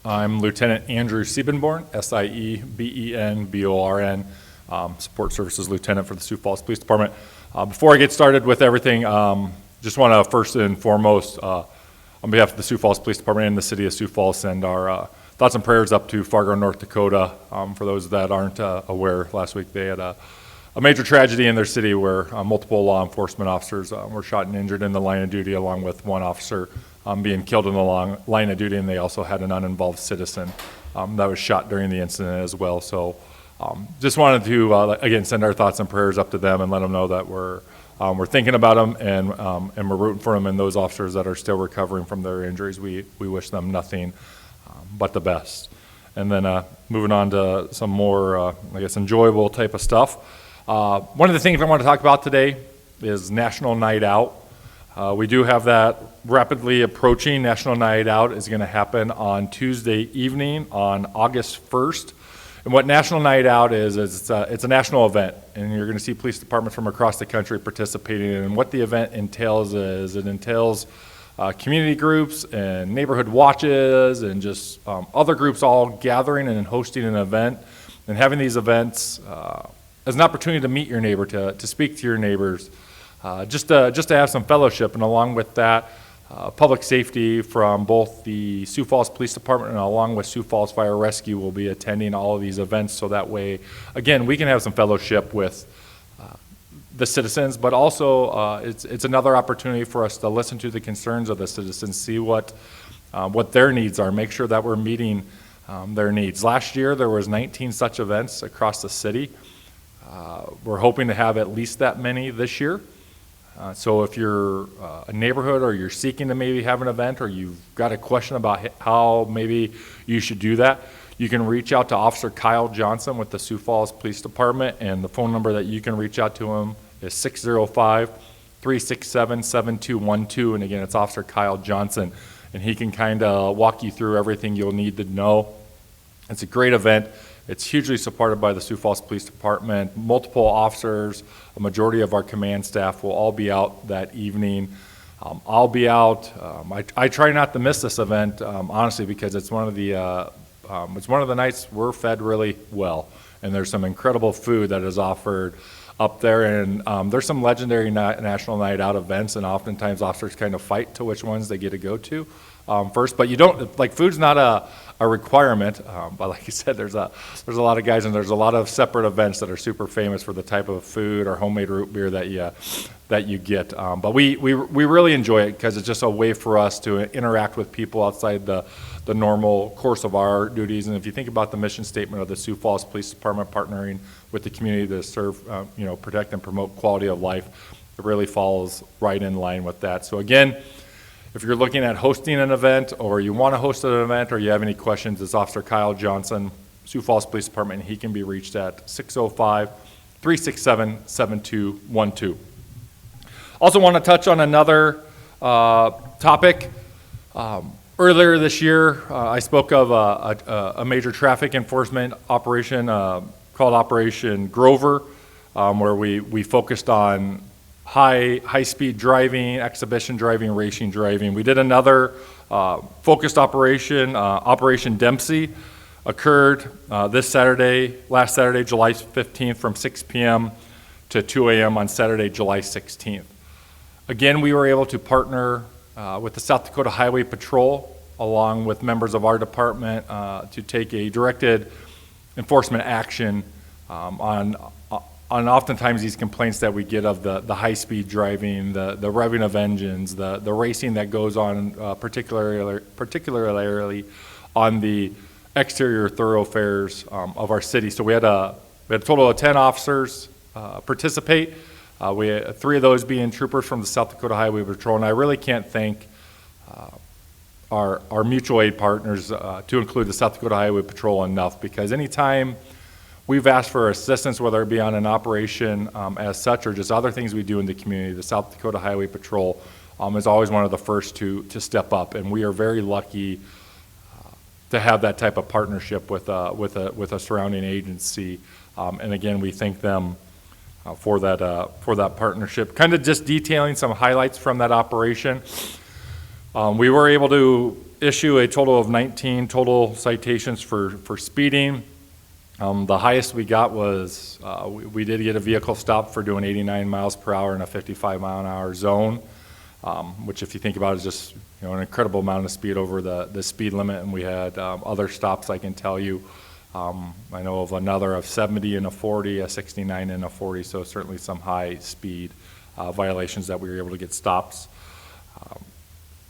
I'm Lieutenant Andrew Siebenborn, Siebenborn, Support Services Lieutenant for the Sioux Falls Police Department. Before I get started with everything, just want to first and foremost, on behalf of the Sioux Falls Police Department and the City of Sioux Falls, send our thoughts and prayers up to Fargo, North Dakota. For those that aren't aware, last week they had a major tragedy in their city where multiple law enforcement officers were shot and injured in the line of duty, along with one officer being killed in the line of duty, and they also had an uninvolved citizen that was shot during the incident as well. So just wanted to, again, send our thoughts and prayers up to them and let them know that we're thinking about them and we're rooting for them, and those officers that are still recovering from their injuries, we wish them nothing but the best. And then moving on to some more, I guess, enjoyable type of stuff. One of the things I want to talk about today is National Night Out. We do have that rapidly approaching. National Night Out is going to happen on Tuesday evening on August 1st. And what National Night Out is it's a national event, and you're going to see police departments from across the country participating. And what the event entails is it entails community groups and neighborhood watches and just other groups all gathering and hosting an event and having these events as an opportunity to meet your neighbor, to speak to your neighbors, just to have some fellowship. And along with that, public safety from both the Sioux Falls Police Department and along with Sioux Falls Fire Rescue will be attending all of these events, so that way, again, we can have some fellowship with the citizens, but also it's another opportunity for us to listen to the concerns of the citizens, see what their needs are, make sure that we're meeting their needs. Last year there was 19 such events across the city. We're hoping to have at least that many this year. So if you're a neighborhood or you're seeking to maybe have an event, or you've got a question about how maybe you should do that, you can reach out to Officer Kyle Johnson with the Sioux Falls Police Department, and the phone number that you can reach out to him is 605-367-7212, and again, it's Officer Kyle Johnson, and he can kind of walk you through everything you'll need to know. It's a great event. It's hugely supported by the Sioux Falls Police Department. Multiple officers, a majority of our command staff will all be out that evening. I'll be out. I try not to miss this event, honestly, because it's one of the nights we're fed really well, and there's some incredible food that is offered up there, and there's some legendary National Night Out events, and oftentimes officers kind of fight to which ones they get to go to first. But you don't, like, food's not a requirement, but like you said, there's a lot of guys, and there's a lot of separate events that are super famous for the type of food or homemade root beer that you get. But we really enjoy it because it's just a way for us to interact with people outside the normal course of our duties. And if you think about the mission statement of the Sioux Falls Police Department, partnering with the community to serve, protect and promote quality of life, it really falls right in line with that. So again, if you're looking at hosting an event, or you want to host an event, or you have any questions, it's Officer Kyle Johnson, Sioux Falls Police Department, and he can be reached at 605-367-7212. Also want to touch on another topic. Earlier this year, I spoke of a major traffic enforcement operation called Operation Grover, where we focused on high-speed driving, exhibition driving, racing driving. We did another focused operation, Operation Dempsey, occurred last Saturday, July 15th, from 6 p.m. to 2 a.m. on Saturday, July 16th. Again, we were able to partner with the South Dakota Highway Patrol, along with members of our department, to take a directed enforcement action on oftentimes these complaints that we get of the high-speed driving, the revving of engines, the racing that goes on, particularly on the exterior thoroughfares of our city. So we had a total of 10 officers participate. We had 3 of those being troopers from the South Dakota Highway Patrol, and I really can't thank our mutual aid partners, to include the South Dakota Highway Patrol, enough, because anytime we've asked for assistance, whether it be on an operation as such or just other things we do in the community, the South Dakota Highway Patrol is always one of the first to step up, and we are very lucky to have that type of partnership with a surrounding agency. And again, we thank them for that partnership. Kind of just detailing some highlights from that operation. We were able to issue a total of 19 total citations for speeding. The highest we got was, we did get a vehicle stopped for doing 89 miles per hour in a 55 mile an hour zone, which if you think about it is just an incredible amount of speed over the speed limit. And we had other stops I can tell you. I know of another of 70 and a 40, a 69 and a 40, so certainly some high speed violations that we were able to get stops.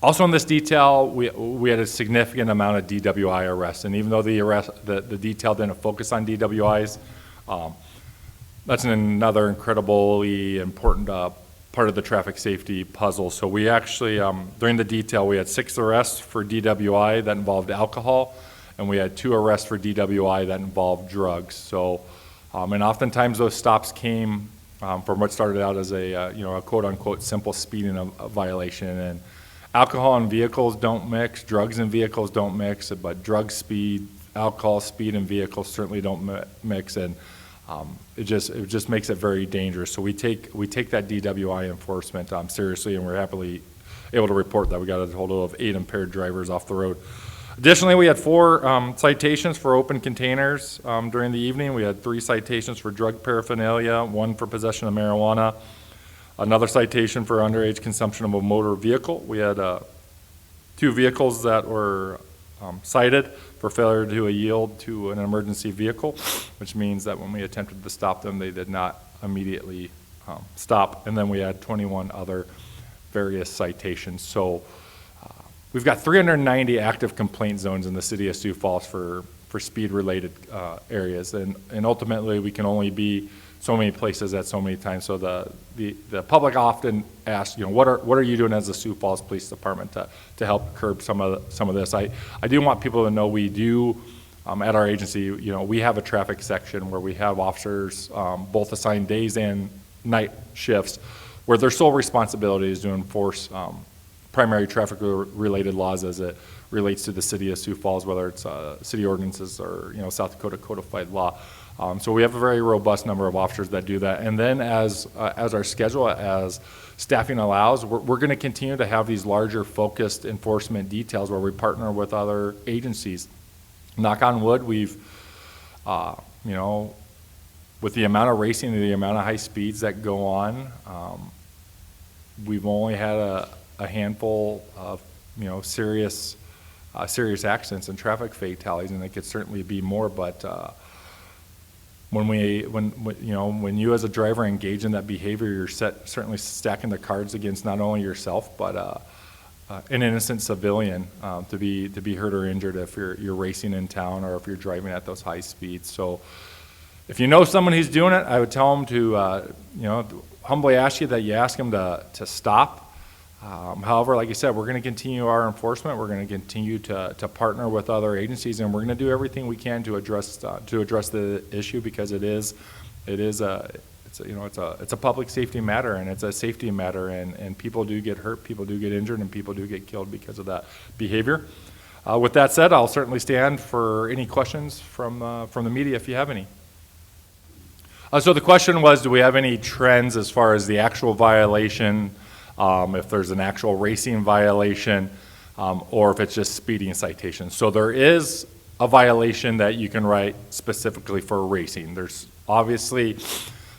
Also in this detail, we had a significant amount of DWI arrests, and even though the detail didn't focus on DWIs, that's another incredibly important part of the traffic safety puzzle. So we actually, during the detail, we had 6 arrests for DWI that involved alcohol, and we had 2 arrests for DWI that involved drugs. So, and oftentimes those stops came from what started out as a quote-unquote simple speeding violation. And alcohol and vehicles don't mix, drugs and vehicles don't mix, but drug speed, alcohol, speed, and vehicles certainly don't mix, and it just makes it very dangerous. So we take that DWI enforcement seriously, and we're happily able to report that we got a total of 8 impaired drivers off the road. Additionally, we had 4 citations for open containers during the evening. We had 3 citations for drug paraphernalia, 1 for possession of marijuana, another citation for underage consumption of a motor vehicle. We had 2 vehicles that were cited for failure to yield to an emergency vehicle, which means that when we attempted to stop them, they did not immediately stop. And then we had 21 other various citations. So we've got 390 active complaint zones in the city of Sioux Falls for speed-related areas, and ultimately we can only be so many places at so many times. So the public often asks, what are you doing as the Sioux Falls Police Department to help curb some of this? I do want people to know we do at our agency. We have a traffic section where we have officers both assigned days and night shifts, where their sole responsibility is to enforce primary traffic related laws as it relates to the city of Sioux Falls, whether it's city ordinances or South Dakota codified law. So we have a very robust number of officers that do that. And then as our schedule, as staffing allows, we're going to continue to have these larger focused enforcement details where we partner with other agencies. Knock on wood, we've, with the amount of racing and the amount of high speeds that go on, we've only had a handful of, serious accidents and traffic fatalities, and it could certainly be more, but when you as a driver engage in that behavior, you're certainly stacking the cards against not only yourself but an innocent civilian to be hurt or injured if you're racing in town or if you're driving at those high speeds. So if you know someone who's doing it, I would tell them to humbly ask you that you ask them to stop. However, like I said, we're going to continue our enforcement. We're going to continue to partner with other agencies, and we're going to do everything we can to address the issue, because it's a public safety matter, and it's a safety matter, and people do get hurt, people do get injured, and people do get killed because of that behavior. With that said, I'll certainly stand for any questions from the media if you have any. So the question was, do we have any trends as far as the actual violation? If there's an actual racing violation, or if it's just speeding citation. So there is a violation that you can write specifically for racing. There's obviously,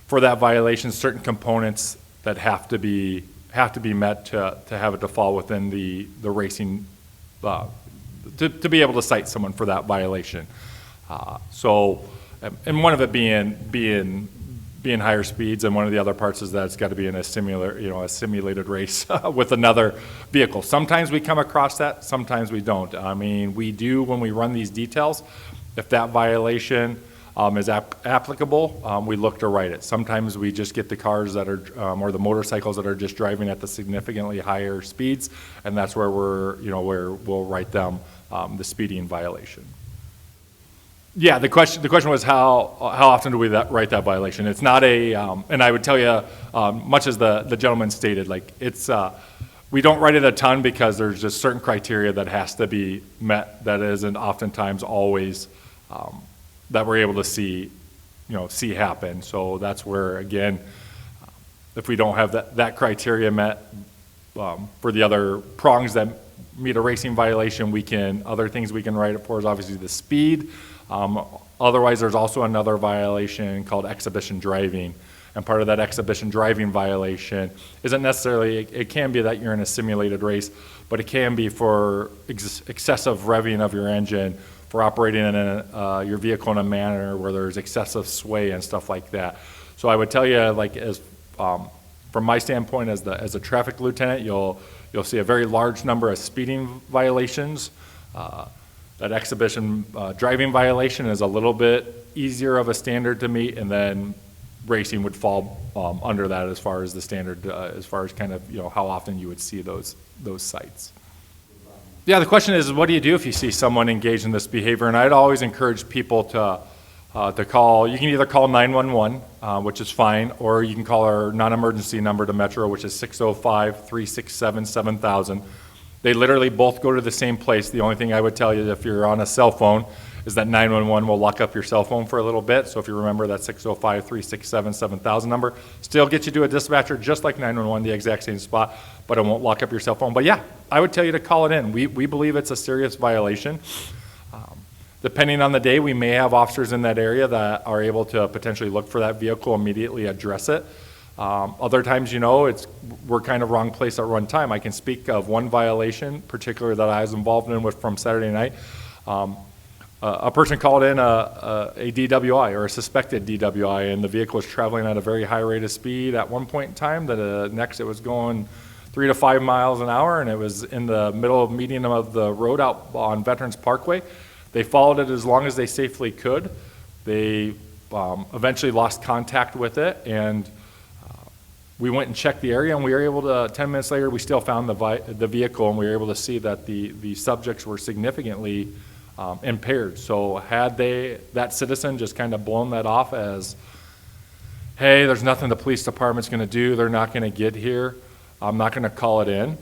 for that violation, certain components that have to be met to have it to fall within the racing, to be able to cite someone for that violation. And one of it being higher speeds, and one of the other parts is that it's got to be in a simulated race with another vehicle. Sometimes we come across that, sometimes we don't. I mean, we do when we run these details. If that violation is applicable, we look to write it. Sometimes we just get the cars that are, or the motorcycles that are just driving at the significantly higher speeds, and that's where where we'll write them the speeding violation. Yeah, the question was how often do we write that violation? It's not and I would tell you, much as the gentleman stated, like we don't write it a ton because there's just certain criteria that has to be met that isn't oftentimes always that we're able to see happen. So that's where, again, if we don't have that criteria met for the other prongs that meet a racing violation, other things we can write it for is obviously the speed. Otherwise, there's also another violation called exhibition driving. And part of that exhibition driving violation isn't necessarily, it can be that you're in a simulated race, but it can be for excessive revving of your engine, for operating in your vehicle in a manner where there's excessive sway and stuff like that. So I would tell you, like, from my standpoint as a traffic lieutenant, you'll see a very large number of speeding violations. That exhibition driving violation is a little bit easier of a standard to meet, and then racing would fall under that as far as the standard, as far as kind of, how often you would see those sites. Yeah, the question is, what do you do if you see someone engaged in this behavior? And I'd always encourage people to call. You can either call 911, which is fine, or you can call our non-emergency number to Metro, which is 605-367-7000. They literally both go to the same place. The only thing I would tell you, if you're on a cell phone, is that 911 will lock up your cell phone for a little bit. So if you remember that 605-367-7000 number, still get you to a dispatcher just like 911, the exact same spot, but it won't lock up your cell phone. But yeah, I would tell you to call it in. We believe it's a serious violation. Depending on the day, we may have officers in that area that are able to potentially look for that vehicle, immediately address it. Other times, we're kind of wrong place at one time. I can speak of one violation, particularly that I was involved in from Saturday night. A person called in a DWI, or a suspected DWI, and the vehicle was traveling at a very high rate of speed at one point in time. Next it was going 3 to 5 miles an hour, and it was in the median of the road out on Veterans Parkway. They followed it as long as they safely could. They eventually lost contact with it, and we went and checked the area, and we were able to, 10 minutes later, we still found the vehicle, and we were able to see that the subjects were significantly impaired. So had that citizen just kind of blown that off as, hey, there's nothing the police department's going to do, they're not going to get here, I'm not going to call it in,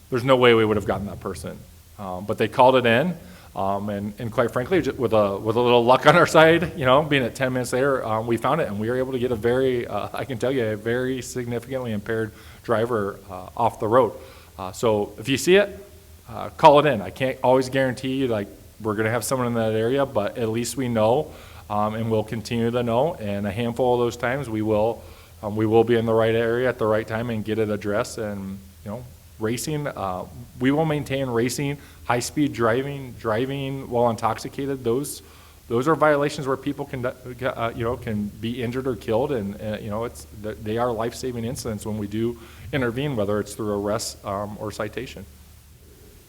there's no way we would have gotten that person. But they called it in. And quite frankly, with a little luck on our side, being at 10 minutes later, we found it, and we were able to get I can tell you, a very significantly impaired driver off the road. So if you see it, call it in. I can't always guarantee you, we're going to have someone in that area, but at least we know, and we'll continue to know. And a handful of those times, we will be in the right area at the right time and get it addressed. And racing, we will maintain racing, high-speed driving while intoxicated. Those are violations where people can be injured or killed, and they are life-saving incidents when we do intervene, whether it's through arrest or citation.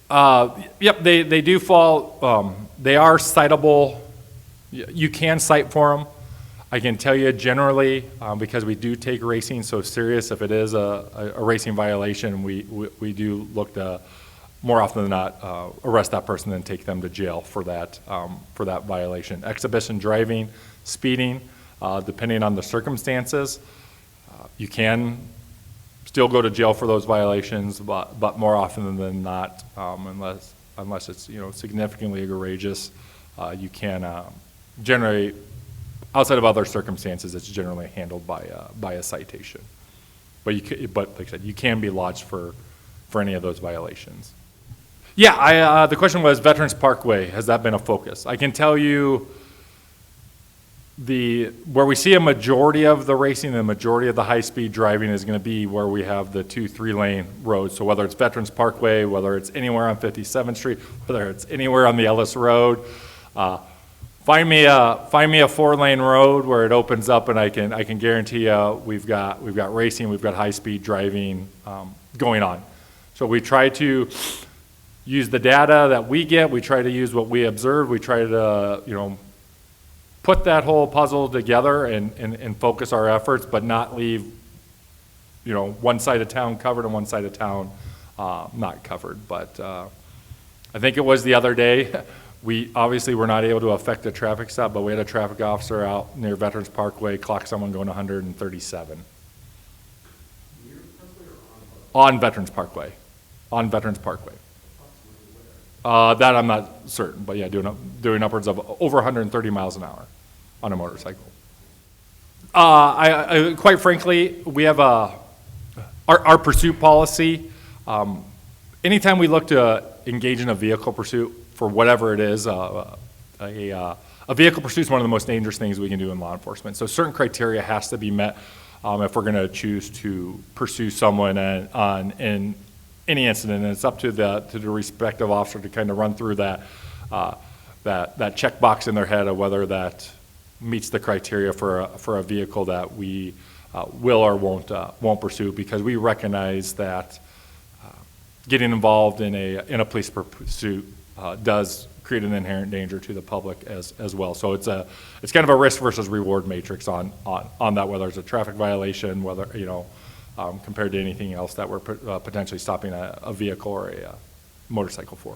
Yep, they do fall. They are citable. You can cite for them. I can tell you generally, because we do take racing so serious, if it is a racing violation, we do look to, more often than not, arrest that person and take them to jail for that violation. Exhibition driving, speeding, depending on the circumstances, you can still go to jail for those violations, but more often than not, unless it's significantly egregious, you can generally. Outside of other circumstances, it's generally handled by a citation. But like I said, you can be lodged for any of those violations. Yeah, the question was Veterans Parkway. Has that been a focus? I can tell you where we see a majority of the racing, the majority of the high-speed driving is going to be where we have the 2 3-lane roads. So whether it's Veterans Parkway, whether it's anywhere on 57th Street, whether it's anywhere on the Ellis Road. Find me a 4-lane road where it opens up, and I can guarantee you we've got racing, we've got high-speed driving going on. So we try to use the data that we get. We try to use what we observe. We try to put that whole puzzle together and focus our efforts, but not leave one side of town covered and one side of town not covered. But I think it was the other day. We obviously were not able to affect a traffic stop, but we had a traffic officer out near Veterans Parkway clock someone going 137. On Veterans Parkway. On Veterans Parkway. That I'm not certain, but yeah, doing upwards of over 130 miles an hour on a motorcycle. I quite frankly, we have our pursuit policy anytime we look to engage in a vehicle pursuit for whatever it is, a vehicle pursuit is one of the most dangerous things we can do in law enforcement. So certain criteria has to be met if we're going to choose to pursue someone in any incident. And it's up to the respective officer to kind of run through that checkbox in their head of whether that meets the criteria for a vehicle that we will or won't pursue, because we recognize that getting involved in a police pursuit does create an inherent danger to the public as well. So it's kind of a risk versus reward matrix on that, whether it's a traffic violation, whether, compared to anything else that we're potentially stopping a vehicle or a motorcycle for.